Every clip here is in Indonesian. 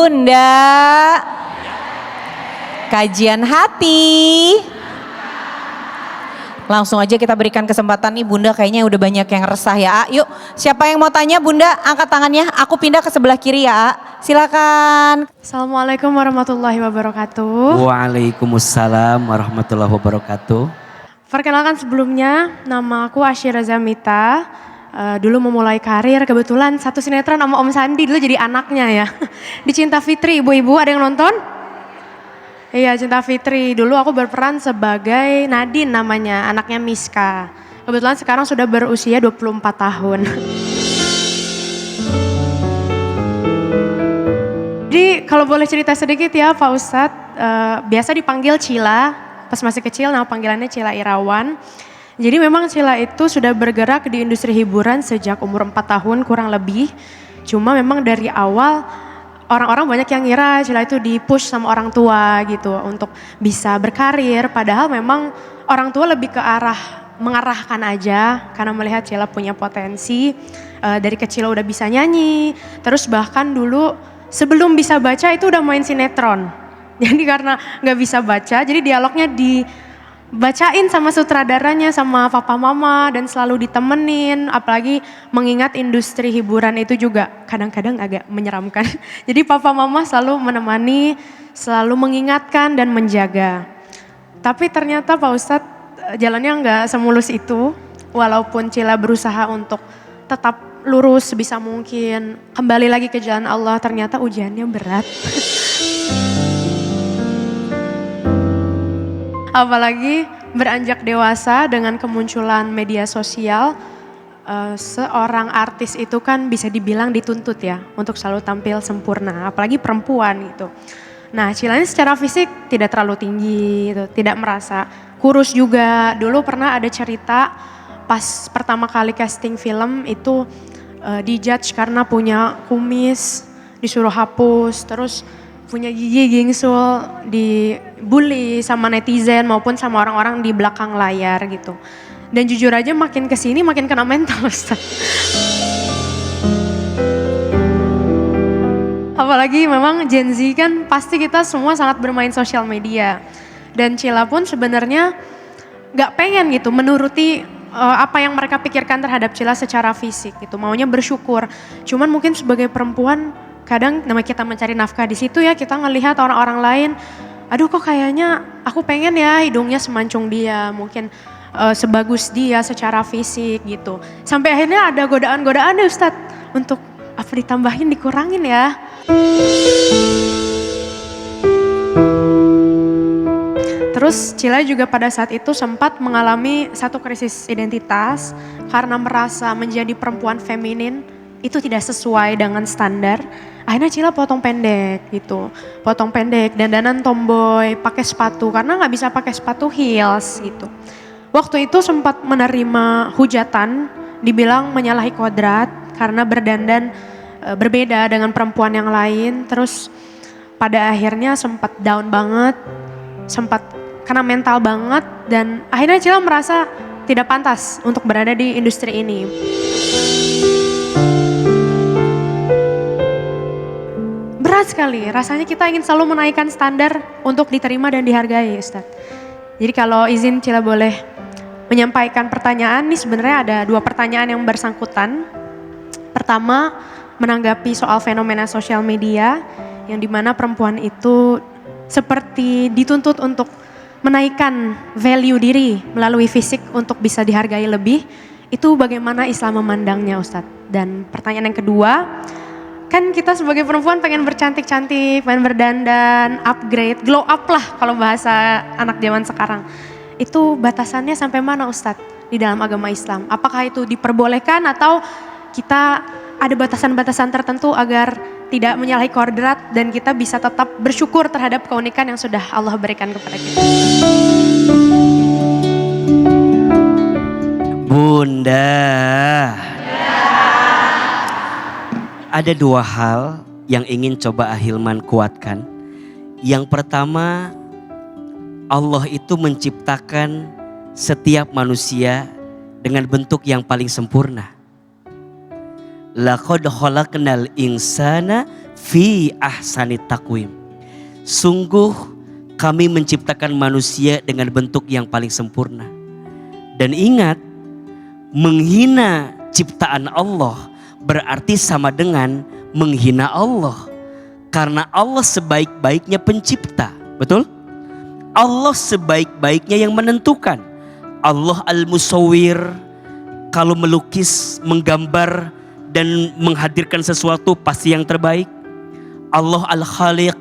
Bunda. Kajian hati. Langsung aja kita berikan kesempatan nih Bunda, kayaknya udah banyak yang resah ya. Yuk, siapa yang mau tanya Bunda angkat tangannya, aku pindah ke sebelah kiri ya. Silakan. Assalamualaikum warahmatullahi wabarakatuh. Waalaikumsalam warahmatullahi wabarakatuh. Perkenalkan sebelumnya, nama aku Asyira Zamita. Dulu memulai karir, kebetulan satu sinetron sama Om Sandi dulu jadi anaknya ya. Di Cinta Fitri, ibu-ibu ada yang nonton? Iya, Cinta Fitri. Dulu aku berperan sebagai Nadine namanya, anaknya Miska. Kebetulan sekarang sudah berusia 24 tahun. Jadi kalau boleh cerita sedikit ya Pak Ustadz, biasa dipanggil Cila, pas masih kecil nama panggilannya Cila Irawan. Jadi memang Cila itu sudah bergerak di industri hiburan sejak umur 4 tahun kurang lebih. Cuma memang dari awal orang-orang banyak yang ngira Cila itu di-push sama orang tua gitu untuk bisa berkarir. Padahal memang orang tua lebih ke arah mengarahkan aja karena melihat Cila punya potensi. Dari kecil udah bisa nyanyi, terus bahkan dulu sebelum bisa baca itu udah main sinetron. Jadi karena gak bisa baca, jadi dialognya dibacain sama sutradaranya, sama papa mama dan selalu ditemenin. Apalagi mengingat industri hiburan itu juga kadang-kadang agak menyeramkan. Jadi papa mama selalu menemani, selalu mengingatkan dan menjaga. Tapi ternyata Pak Ustadz jalannya gak semulus itu. Walaupun Cila berusaha untuk tetap lurus sebisa mungkin, kembali lagi ke jalan Allah, ternyata ujiannya berat. Apalagi beranjak dewasa dengan kemunculan media sosial, seorang artis itu kan bisa dibilang dituntut ya untuk selalu tampil sempurna, apalagi perempuan gitu. Nah, Cila ini secara fisik tidak terlalu tinggi, gitu, tidak merasa kurus juga. Dulu pernah ada cerita pas pertama kali casting film itu dijudge karena punya kumis, disuruh hapus, terus punya gigi gingsul, dibully sama netizen maupun sama orang-orang di belakang layar gitu. Dan jujur aja makin kesini makin kena mental Ustaz. Apalagi memang Gen Z kan pasti kita semua sangat bermain sosial media. Dan Cila pun sebenarnya gak pengen gitu menuruti apa yang mereka pikirkan terhadap Cila secara fisik gitu. Maunya bersyukur. Cuman mungkin sebagai perempuan kadang nama kita mencari nafkah di situ ya, kita ngelihat orang-orang lain, aduh kok kayaknya aku pengen ya hidungnya semancung dia, mungkin sebagus dia secara fisik gitu. Sampai akhirnya ada godaan-godaan deh Ustadz untuk apa ditambahin dikurangin ya. Terus Cila juga pada saat itu sempat mengalami satu krisis identitas karena merasa menjadi perempuan feminin itu tidak sesuai dengan standar. Akhirnya Cila potong pendek gitu, potong pendek, dandanan tomboy, pakai sepatu karena nggak bisa pakai sepatu heels gitu. Waktu itu sempat menerima hujatan, dibilang menyalahi kodrat karena berdandan berbeda dengan perempuan yang lain. Terus pada akhirnya sempat down banget, sempat kena mental banget dan akhirnya Cila merasa tidak pantas untuk berada di industri ini. Berat sekali, rasanya kita ingin selalu menaikkan standar untuk diterima dan dihargai Ustadz. Jadi kalau izin Cila boleh menyampaikan pertanyaan, nih sebenarnya ada 2 pertanyaan yang bersangkutan. Pertama, menanggapi soal fenomena sosial media yang dimana perempuan itu seperti dituntut untuk menaikkan value diri melalui fisik untuk bisa dihargai lebih, itu bagaimana Islam memandangnya Ustadz? Dan pertanyaan yang kedua, kan kita sebagai perempuan pengen bercantik-cantik, pengen berdandan, upgrade, glow up lah kalau bahasa anak zaman sekarang. Itu batasannya sampai mana Ustadz di dalam agama Islam? Apakah itu diperbolehkan atau kita ada batasan-batasan tertentu agar tidak menyalahi kodrat dan kita bisa tetap bersyukur terhadap keunikan yang sudah Allah berikan kepada kita? Bunda, ada 2 hal yang ingin coba Ahilman kuatkan. Yang pertama, Allah itu menciptakan setiap manusia dengan bentuk yang paling sempurna. Laqad khalaqnal insana fi ahsani taqwim. Sungguh kami menciptakan manusia dengan bentuk yang paling sempurna. Dan ingat, menghina ciptaan Allah berarti sama dengan menghina Allah. Karena Allah sebaik-baiknya pencipta, betul? Allah sebaik-baiknya yang menentukan. Allah al-musawwir, kalau melukis, menggambar dan menghadirkan sesuatu pasti yang terbaik. Allah al-khaliq,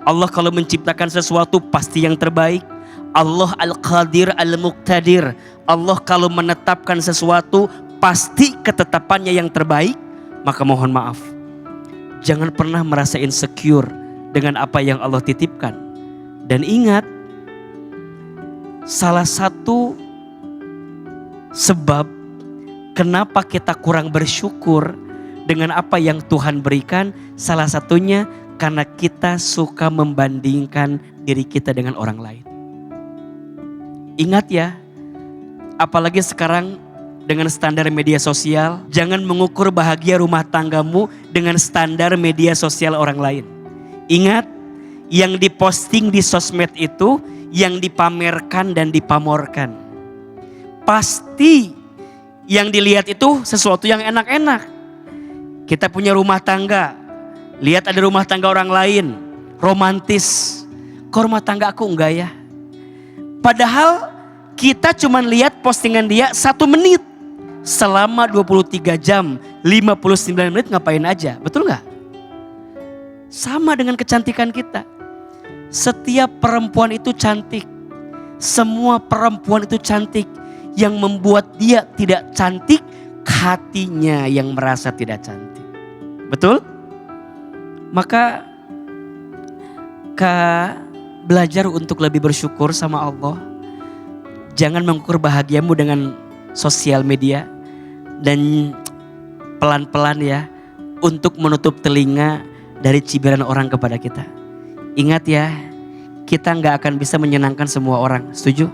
Allah kalau menciptakan sesuatu pasti yang terbaik. Allah al-qadir al-muqtadir, Allah kalau menetapkan sesuatu pasti ketetapannya yang terbaik. Maka mohon maaf, jangan pernah merasa insecure dengan apa yang Allah titipkan. Dan ingat, salah satu sebab kenapa kita kurang bersyukur dengan apa yang Tuhan berikan, salah satunya karena kita suka membandingkan diri kita dengan orang lain. Ingat ya, apalagi sekarang dengan standar media sosial, jangan mengukur bahagia rumah tanggamu dengan standar media sosial orang lain. Ingat, yang diposting di sosmed itu, yang dipamerkan dan dipamorkan. Pasti yang dilihat itu sesuatu yang enak-enak. Kita punya rumah tangga, lihat ada rumah tangga orang lain, romantis. Kok rumah tangga aku enggak ya? Padahal kita cuma lihat postingan dia 1 menit. Selama 23 jam, 59 menit ngapain aja, betul gak? Sama dengan kecantikan kita. Setiap perempuan itu cantik. Semua perempuan itu cantik. Yang membuat dia tidak cantik, hatinya yang merasa tidak cantik. Betul? Maka belajar untuk lebih bersyukur sama Allah. Jangan mengukur bahagiamu dengan sosial media. Dan pelan-pelan ya, untuk menutup telinga dari cibiran orang kepada kita. Ingat ya, kita gak akan bisa menyenangkan semua orang, setuju?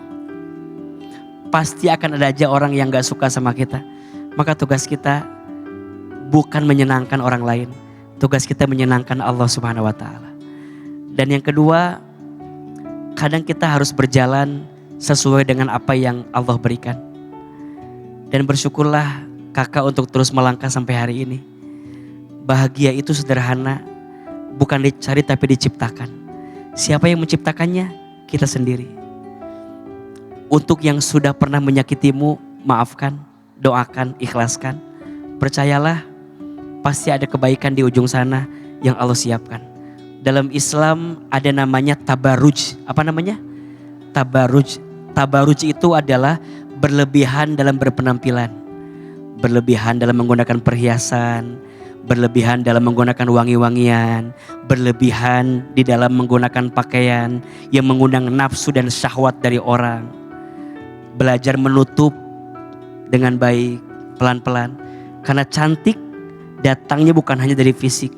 Pasti akan ada aja orang yang gak suka sama kita. Maka tugas kita bukan menyenangkan orang lain. Tugas kita menyenangkan Allah Subhanahu wa ta'ala. Dan yang kedua, kadang kita harus berjalan sesuai dengan apa yang Allah berikan. Dan bersyukurlah kakak untuk terus melangkah sampai hari ini. Bahagia itu sederhana, bukan dicari tapi diciptakan. Siapa yang menciptakannya? Kita sendiri. Untuk yang sudah pernah menyakitimu, maafkan, doakan, ikhlaskan. Percayalah, pasti ada kebaikan di ujung sana yang Allah siapkan. Dalam Islam ada namanya tabarruj. Apa namanya? Tabarruj. Tabarruj itu adalah berlebihan dalam berpenampilan. Berlebihan dalam menggunakan perhiasan. Berlebihan dalam menggunakan wangi-wangian. Berlebihan di dalam menggunakan pakaian yang mengundang nafsu dan syahwat dari orang. Belajar menutup dengan baik, pelan-pelan. Karena cantik datangnya bukan hanya dari fisik,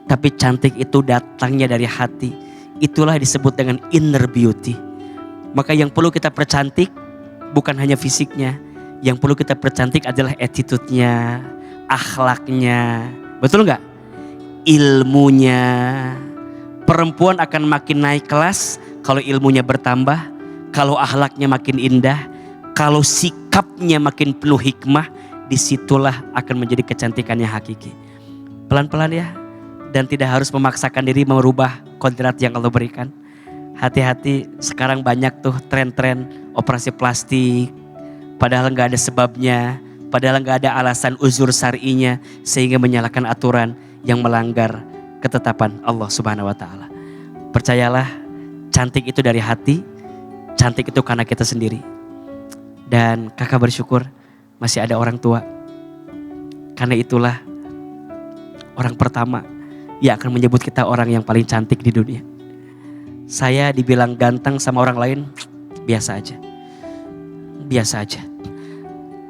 tapi cantik itu datangnya dari hati. Itulah disebut dengan inner beauty. Maka yang perlu kita percantik bukan hanya fisiknya. Yang perlu kita percantik adalah attitude-nya, akhlaknya. Betul gak? Ilmunya. Perempuan akan makin naik kelas kalau ilmunya bertambah, kalau akhlaknya makin indah, kalau sikapnya makin penuh hikmah, disitulah akan menjadi kecantikan yang hakiki. Pelan-pelan ya, dan tidak harus memaksakan diri merubah kodrat yang Allah berikan. Hati-hati, sekarang banyak tuh tren-tren operasi plastik, padahal gak ada sebabnya, padahal gak ada alasan uzur syar'inya, sehingga menyalahkan aturan yang melanggar ketetapan Allah Subhanahu wa ta'ala. Percayalah, cantik itu dari hati, cantik itu karena kita sendiri. Dan kakak bersyukur masih ada orang tua. Karena itulah orang pertama yang akan menyebut kita orang yang paling cantik di dunia. Saya dibilang ganteng sama orang lain, biasa aja. Biasa aja.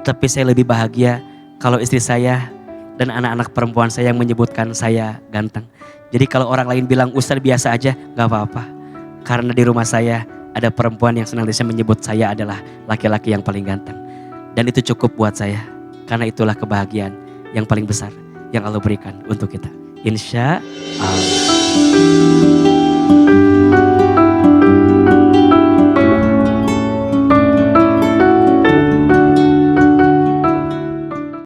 Tapi saya lebih bahagia kalau istri saya dan anak-anak perempuan saya yang menyebutkan saya ganteng. Jadi kalau orang lain bilang Ustadz biasa aja, gak apa-apa. Karena di rumah saya ada perempuan yang senantiasa menyebut saya adalah laki-laki yang paling ganteng. Dan itu cukup buat saya. Karena itulah kebahagiaan yang paling besar yang Allah berikan untuk kita. Insya Allah.